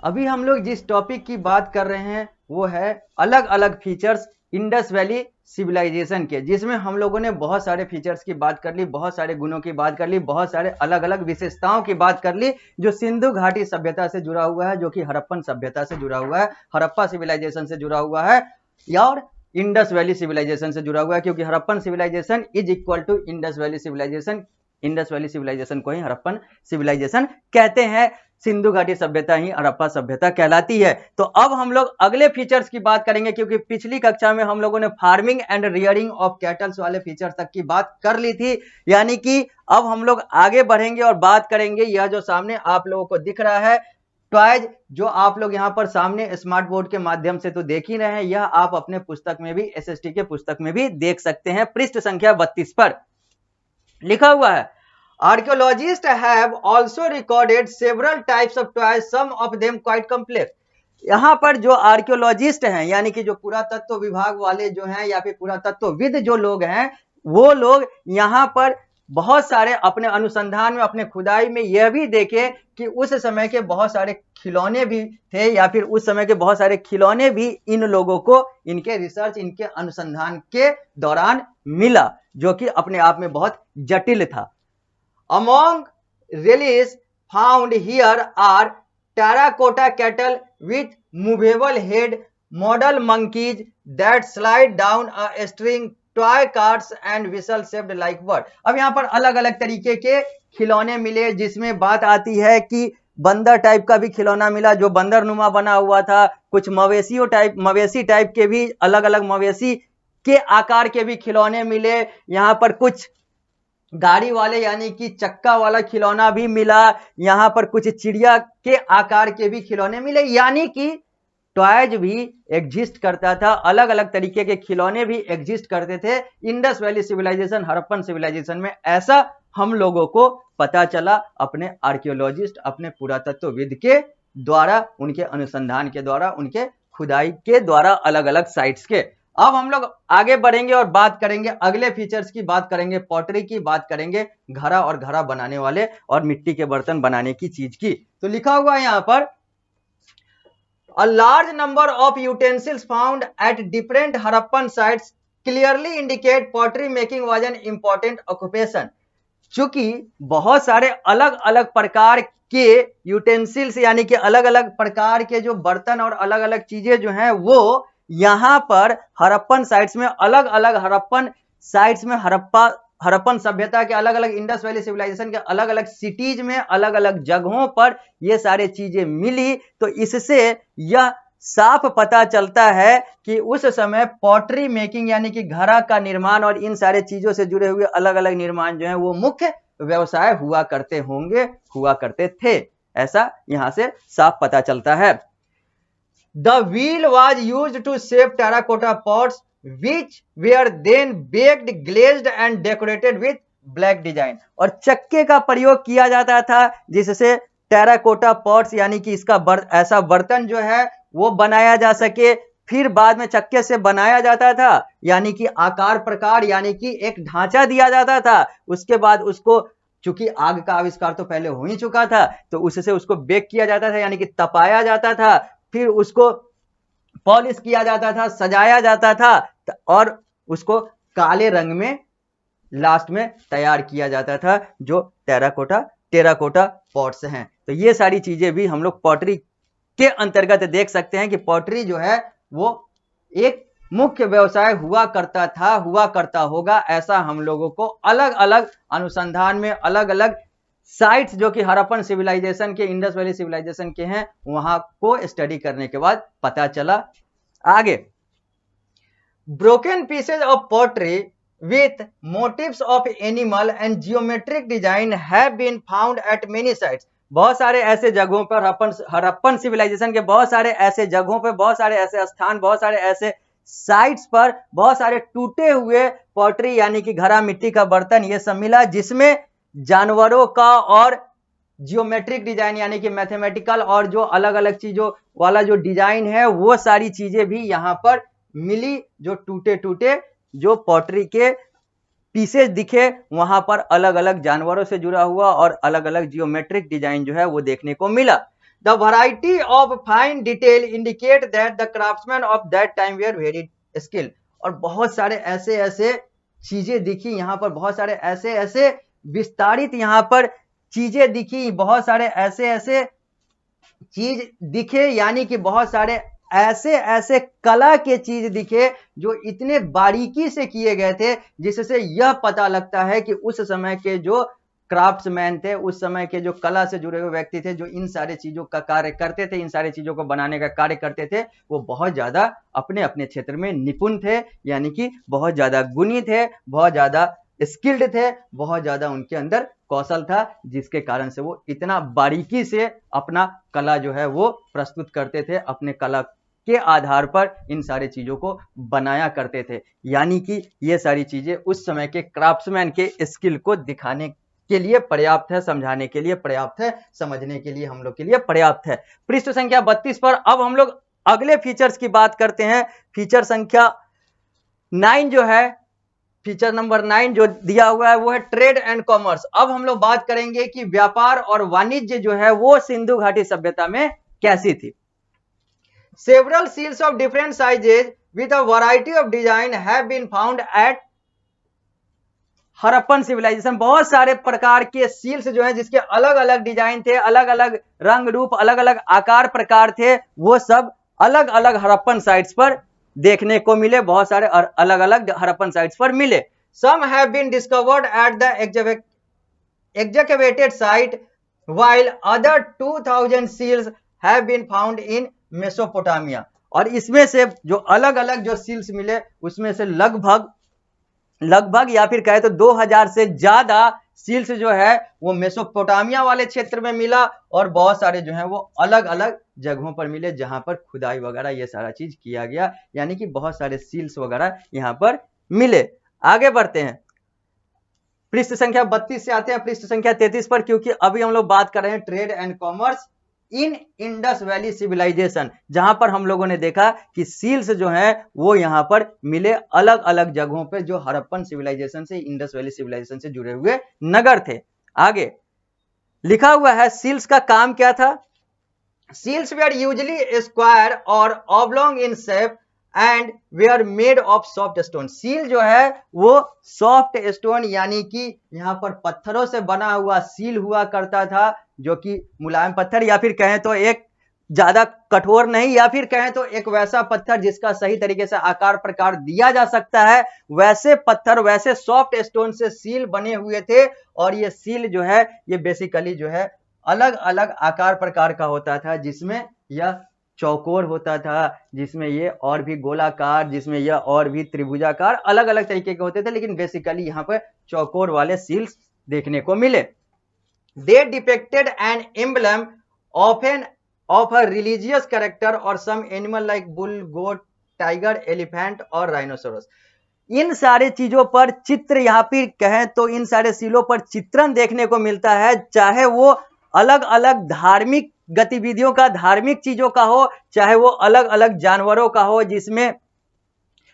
अभी हम लोग जिस टॉपिक की बात कर रहे हैं वो है अलग अलग फीचर्स इंडस वैली सिविलाइजेशन के, जिसमें हम लोगों ने बहुत सारे फीचर्स की बात कर ली, बहुत सारे गुणों की बात कर ली, बहुत सारे अलग अलग विशेषताओं की बात कर ली जो सिंधु घाटी सभ्यता से जुड़ा हुआ है, जो कि हड़प्पन सभ्यता से जुड़ा हुआ है, हड़प्पा सिविलाइजेशन से जुड़ा हुआ है और इंडस वैली सिविलाइजेशन से जुड़ा हुआ है, क्योंकि Harappan civilization is equal to Indus valley civilization. Indus valley civilization को ही हड़प्पन सिविलाइजेशन कहते हैं। सिंधु घाटी सभ्यता ही हड़प्पा सभ्यता कहलाती है। तो अब हम लोग अगले फीचर्स की बात करेंगे, क्योंकि पिछली कक्षा में हम लोगों ने farming and rearing of kettles वाले फीचर तक की बात कर ली थी, यानी कि अब हम लोग आगे बढ़ेंगे और बात करेंगे यह जो सामने आप लोगों को दिख रहा है टॉयज, जो आप लोग यहां पर सामने स्मार्ट बोर्ड के माध्यम से तो देख ही रहे हैं, यह आप अपने पुस्तक में भी, एसएसटी के पुस्तक में भी देख सकते हैं। पृष्ठ संख्या 32 पर लिखा हुआ है, Archaeologists have also recorded several types of toys, some of them quite complex. यहाँ पर जो आर्कियोलॉजिस्ट हैं, यानी कि जो पुरातत्व विभाग वाले जो हैं या फिर पुरातत्वविद जो लोग हैं, वो लोग यहाँ पर बहुत सारे अपने अनुसंधान में, अपने खुदाई में यह भी देखे कि उस समय के बहुत सारे खिलौने भी थे, या फिर उस समय के बहुत सारे खिलौने भी इन लोगों को इनके रिसर्च, इनके अनुसंधान के दौरान मिला, जो कि अपने आप में बहुत जटिल था। Among relics found here are terracotta cattle with movable head, model monkeys that slide down a string, toy carts and whistle shaped like bird. अब यहाँ पर अलग अलग तरीके के खिलौने मिले, जिसमें बात आती है कि बंदर टाइप का भी खिलौना मिला जो बंदर नुमा बना हुआ था, कुछ मवेशी टाइप के भी अलग अलग मवेशी के आकार के भी खिलौने मिले, यहाँ पर कुछ गाड़ी वाले यानी कि चक्का वाला खिलौना भी मिला, यहां पर कुछ चिड़िया के आकार के भी खिलौने मिले, यानी कि टॉयज भी एग्जिस्ट करता था, अलग अलग तरीके के खिलौने भी एग्जिस्ट करते थे Indus valley civilization, Harappan civilization में। ऐसा हम लोगों को पता चला अपने आर्कियोलॉजिस्ट, अपने पुरातत्वविद के द्वारा, उनके अनुसंधान के द्वारा, उनके खुदाई के द्वारा, अलग अलग साइट्स के। अब हम लोग आगे बढ़ेंगे और बात करेंगे अगले फीचर्स की, बात करेंगे पॉटरी की, बात करेंगे घड़ा और घड़ा बनाने वाले और मिट्टी के बर्तन बनाने की चीज की। तो लिखा हुआ है यहां पर, A large number of utensils found at different Harappan sites clearly indicate pottery making was an important occupation. चूंकि बहुत सारे अलग अलग प्रकार के यूटेंसिल्स यानी कि अलग अलग प्रकार के जो बर्तन और अलग अलग चीजें जो हैं वो यहां पर हड़प्पन साइट्स में, अलग अलग हड़प्पन साइट्स में, हड़प्पन सभ्यता के अलग अलग, इंडस वैली सिविलाइजेशन के अलग अलग सिटीज में, अलग अलग जगहों पर ये सारे चीजें मिली। तो इससे यह साफ पता चलता है कि उस समय पॉटरी मेकिंग यानी कि घड़ा का निर्माण और इन सारे चीजों से जुड़े हुए अलग अलग निर्माण जो है वो मुख्य व्यवसाय हुआ करते होंगे, हुआ करते थे, ऐसा यहां से साफ पता चलता है। The wheel was used to shape terracotta pots which were then baked, glazed and decorated with black design. और चक्के का प्रयोग किया जाता था जिससे टेराकोटा पॉट्स यानी कि इसका ऐसा बर्तन जो है वो बनाया जा सके। फिर बाद में चक्के से बनाया जाता था, यानी कि आकार प्रकार, यानी कि एक ढांचा दिया जाता था। उसके बाद उसको, चूंकि आग का आविष्कार तो पहले हो ही चुका था, तो उससे उसको बेक किया जाता था, यानी कि तपाया जाता था, फिर उसको पॉलिश किया जाता था, सजाया जाता था और उसको काले रंग में लास्ट में तैयार किया जाता था, जो टेराकोटा पॉट्स हैं। तो ये सारी चीजें भी हम लोग पॉटरी के अंतर्गत देख सकते हैं कि पॉटरी जो है वो एक मुख्य व्यवसाय हुआ करता था, हुआ करता होगा, ऐसा हम लोगों को अलग अलग अनुसंधान में, अलग अलग साइट्स जो कि हड़प्पन सिविलाइजेशन के, इंडस वैली सिविलाइजेशन के हैं, वहां को स्टडी करने के बाद पता चला। आगे, broken pieces of pottery with motifs of animal and geometric design have been found at many sites. बहुत सारे ऐसे जगहों पर, हड़प्पन सिविलाइजेशन के बहुत सारे ऐसे जगहों पर, बहुत सारे ऐसे स्थान, बहुत सारे ऐसे साइट्स पर बहुत सारे टूटे हुए पॉटरी यानी कि घड़ा, मिट्टी का बर्तन, ये सब मिला, जिसमें जानवरों का और जियोमेट्रिक डिजाइन यानी कि मैथमेटिकल और जो अलग अलग चीजों वाला जो डिजाइन है वो सारी चीजें भी यहां पर मिली। जो टूटे टूटे जो पॉटरी के पीसेज दिखे, वहां पर अलग अलग जानवरों से जुड़ा हुआ और अलग अलग जियोमेट्रिक डिजाइन जो है वो देखने को मिला। The variety of fine detail indicate that the craftsman of that time were very skilled. और बहुत सारे ऐसे ऐसे चीजें दिखी यहाँ पर, बहुत सारे ऐसे ऐसे विस्तारित यहाँ पर चीजें दिखी, बहुत सारे ऐसे ऐसे चीज दिखे, यानी कि बहुत सारे ऐसे ऐसे कला के चीज दिखे जो इतने बारीकी से किए गए थे, जिससे यह पता लगता है कि उस समय के जो क्राफ्ट्समैन थे, उस समय के जो कला से जुड़े हुए व्यक्ति थे, जो इन सारे चीजों का कार्य करते थे, इन सारी चीजों को बनाने का कार्य करते थे, वो बहुत ज्यादा अपने अपने क्षेत्र में निपुण थे, यानी कि बहुत ज्यादा गुणी थे, बहुत ज्यादा स्किल्ड थे, बहुत ज्यादा उनके अंदर कौशल था, जिसके कारण से वो इतना बारीकी से अपना कला जो है वो प्रस्तुत करते थे, अपने कला के आधार पर इन सारी चीजों को बनाया करते थे। यानी कि ये सारी चीजें उस समय के क्राफ्ट्समैन के स्किल को दिखाने के लिए पर्याप्त है, समझाने के लिए पर्याप्त है, समझने के लिए हम लोग के लिए पर्याप्त है। पृष्ठ संख्या 32 पर अब हम लोग अगले फीचर्स की बात करते हैं। फीचर संख्या 9 जो है, फीचर नंबर 9 जो दिया हुआ है वो है ट्रेड एंड कॉमर्स। अब हम लोग बात करेंगे कि व्यापार और वाणिज्य जो है वो सिंधु घाटी सभ्यता में कैसी थी। Several seals of different sizes with a variety of design have been found at Harappan civilization. बहुत सारे प्रकार के सील्स जो है जिसके अलग अलग डिजाइन थे, अलग अलग रंग रूप, अलग अलग आकार प्रकार थे, वो सब अलग अलग हड़प्पन साइट्स पर देखने को मिले, बहुत सारे अलग अलग हड़प्पन साइट्स पर मिले। Some have been discovered at the excavated site while other 2000 seals have been found in Mesopotamia. और इसमें से जो अलग अलग जो सील्स मिले उसमें से लगभग या फिर कहे तो 2000 से ज्यादा सील्स जो है वो मेसोपोटामिया वाले क्षेत्र में मिला, और बहुत सारे जो है वो अलग अलग जगहों पर मिले जहां पर खुदाई वगैरह ये सारा चीज किया गया, यानी कि बहुत सारे सील्स वगैरह यहां पर मिले। आगे बढ़ते हैं, पृष्ठ संख्या 32 से आते हैं पृष्ठ संख्या 33 पर, क्योंकि अभी हम लोग बात कर रहे हैं trade and commerce in Indus valley civilization, जहां पर हम लोगों ने देखा कि सील्स जो हैं वो यहां पर मिले अलग अलग जगहों पर जो हड़प्पन सिविलाइजेशन से, इंडस वैली सिविलाइजेशन से जुड़े हुए नगर थे। आगे लिखा हुआ है सील्स का काम क्या था। सील्स वेयर यूजुअली स्क्वायर और oblong in shape and were made of soft stone. Seal जो है वो सॉफ्ट स्टोन यानी कि यहां पर पत्थरों से बना हुआ सील हुआ करता था, जो कि मुलायम पत्थर, या फिर कहें तो एक ज्यादा कठोर नहीं, या फिर कहें तो एक वैसा पत्थर जिसका सही तरीके से आकार प्रकार दिया जा सकता है, वैसे पत्थर, वैसे सॉफ्ट स्टोन से सील बने हुए थे। और ये सील जो है ये बेसिकली जो है अलग अलग आकार प्रकार का होता था, जिसमें यह चौकोर होता था, जिसमें ये और भी गोलाकार, जिसमें यह और भी त्रिभुजाकार, अलग अलग तरीके के होते थे, लेकिन बेसिकली यहाँ पर चौकोर वाले सील्स देखने को मिले। They depicted an emblem of a religious character और some animal like bull, goat, tiger, elephant और राइनोसोरस। इन सारे चीजों पर चित्र, यहाँ पर कहें तो इन सारे सीलों पर चित्रण देखने को मिलता है, चाहे वो अलग अलग धार्मिक गतिविधियों का, धार्मिक चीजों का हो, चाहे वो अलग अलग जानवरों का हो, जिसमें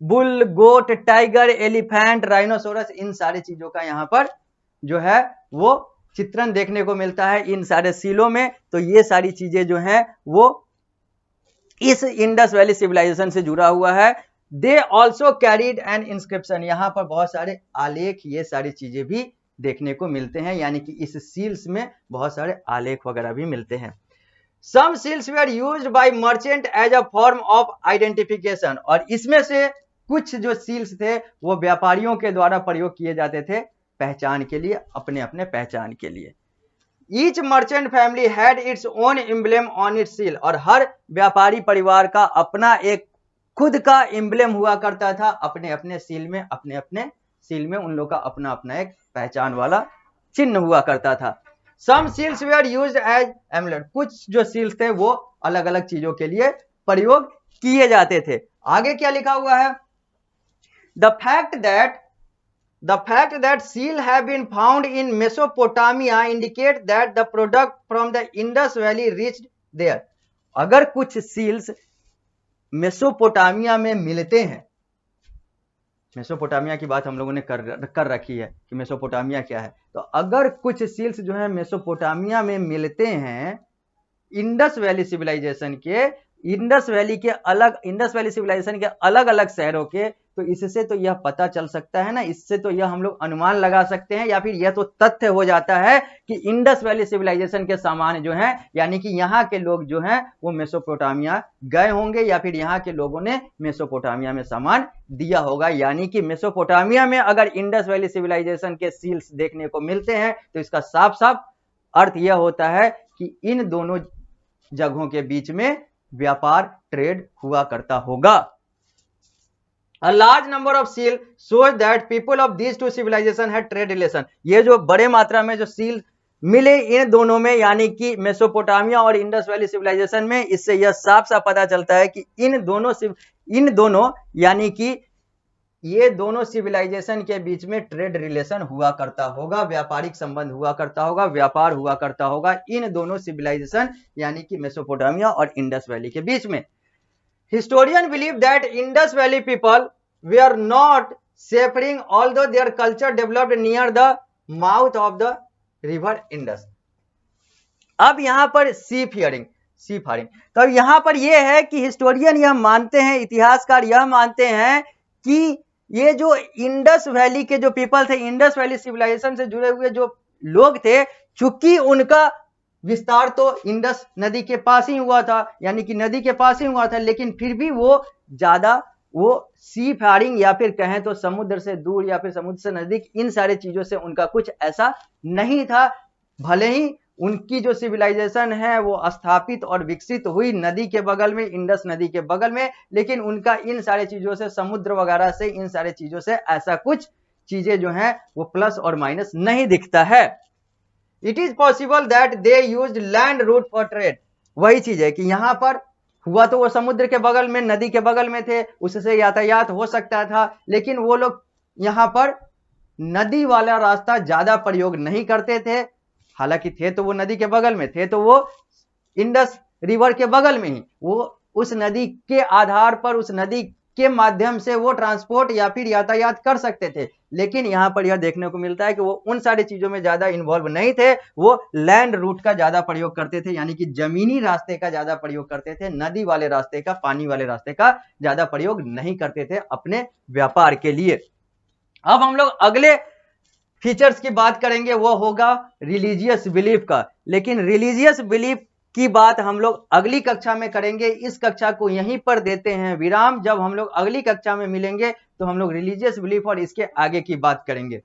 bull, goat, tiger, elephant, rhinoceros, इन सारी चीजों का यहाँ पर जो है वो चित्रण देखने को मिलता है इन सारे सीलों में। तो ये सारी चीजें जो हैं वो इस इंडस वैली सिविलाइजेशन से जुड़ा हुआ है। They also carried N inscription, यहाँ पर बहुत सारे आलेख, ये सारी चीजें भी देखने को मिलते हैं, यानी कि इस सील्स में बहुत सारे आलेख वगैरह भी मिलते हैं। Some seals were used by merchant as a form of identification, और इसमें से कुछ जो सील्स थे वो व्यापारियों के द्वारा प्रयोग किए जाते थे पहचान के लिए, अपने अपने पहचान के लिए। Each merchant family had its own emblem on it's seal, और हर व्यापारी परिवार का अपना एक खुद का एम्ब्लेम हुआ करता था अपने अपने सील में, अपने अपने सील में उन लोग का अपना अपना एक पहचान वाला चिन्ह हुआ करता था। Some seals were used as amulet, कुछ जो सील्स थे वो अलग अलग चीजों के लिए प्रयोग किए जाते थे। आगे क्या लिखा हुआ है, the fact that seal have been found in Mesopotamia indicate that the product from the Indus Valley reached there। अगर कुछ सील्स मेसोपोटामिया में मिलते हैं, मेसोपोटामिया की बात हम लोगों ने कर रखी है कि मेसोपोटामिया क्या है, तो अगर कुछ सील्स जो है मेसोपोटामिया में मिलते हैं इंडस वैली सिविलाइजेशन के इंडस वैली सिविलाइजेशन के अलग अलग शहरों के, तो इससे तो यह पता चल सकता है ना, इससे तो यह हम लोग अनुमान लगा सकते हैं या फिर यह तो तथ्य हो जाता है कि इंडस वैली सिविलाइजेशन के सामान जो हैं, यानी कि यहाँ के लोग जो हैं वो मेसोपोटामिया गए होंगे या फिर यहाँ के लोगों ने मेसोपोटामिया में सामान दिया होगा। यानी कि मेसोपोटामिया में अगर इंडस वैली सिविलाइजेशन के सील्स देखने को मिलते हैं तो इसका साफ साफ अर्थ यह होता है कि इन दोनों जगहों के बीच में व्यापार ट्रेड हुआ करता होगा। A large number of seal shows that people of these two civilization had trade relation। ये जो बड़े मात्रा में जो सील मिले इन दोनों में, यानी कि मेसोपोटामिया और इंडस वैली सिविलाइजेशन में, इससे यह साफ साफ पता चलता है कि इन दोनों यानी कि ये दोनों सिविलाइजेशन के बीच में ट्रेड रिलेशन हुआ करता होगा, व्यापारिक संबंध हुआ करता होगा, व्यापार हुआ करता होगा इन दोनों सिविलाइजेशन यानी कि मेसोपोटामिया और इंडस वैली के बीच में। Historians believe that Indus Valley people were not seafaring, although their culture developed near the mouth of the river Indus। अब यहां पर सी फारिंग, तो अब यहां पर यह है कि हिस्टोरियन यह मानते हैं, इतिहासकार यह मानते हैं कि ये जो इंडस वैली के जो पीपल थे, इंडस वैली सिविलाइजेशन से जुड़े हुए जो लोग थे, चूंकि उनका विस्तार तो इंडस नदी के पास ही हुआ था, यानी कि नदी के पास ही हुआ था, लेकिन फिर भी वो ज्यादा वो सी फारिंग या फिर कहें तो समुद्र से दूर या फिर समुद्र से नजदीक, इन सारे चीजों से उनका कुछ ऐसा नहीं था। भले ही उनकी जो सिविलाइजेशन है वो स्थापित और विकसित हुई नदी के बगल में, इंडस नदी के बगल में, लेकिन उनका इन सारे चीजों से, समुद्र वगैरह से, इन सारे चीजों से ऐसा कुछ चीजें जो हैं वो प्लस और माइनस नहीं दिखता है। It is possible that they used land route for trade. वही चीज है कि यहां पर हुआ तो वो समुद्र के बगल में, नदी के बगल में थे, उससे यातायात हो सकता था, लेकिन वो लोग यहां पर नदी वाला रास्ता ज्यादा प्रयोग नहीं करते थे। हालांकि थे तो वो नदी के बगल में, थे तो वो इंडस रिवर के बगल में ही, वो उस नदी के आधार पर, उस नदी के माध्यम से वो ट्रांसपोर्ट या फिर यातायात कर सकते थे। लेकिन यहां पर यह देखने को मिलता है कि वो उन सारी चीजों में ज्यादा इन्वॉल्व नहीं थे, वो लैंड रूट का ज्यादा प्रयोग करते थे, यानी कि जमीनी रास्ते का ज्यादा प्रयोग करते थे, नदी वाले रास्ते का, पानी वाले रास्ते का ज्यादा प्रयोग नहीं करते थे अपने व्यापार के लिए। अब हम लोग अगले फीचर्स की बात करेंगे, वो होगा रिलीजियस बिलीफ का। लेकिन रिलीजियस बिलीफ की बात हम लोग अगली कक्षा में करेंगे। इस कक्षा को यहीं पर देते हैं विराम। जब हम लोग अगली कक्षा में मिलेंगे तो हम लोग रिलीजियस बिलीफ और इसके आगे की बात करेंगे।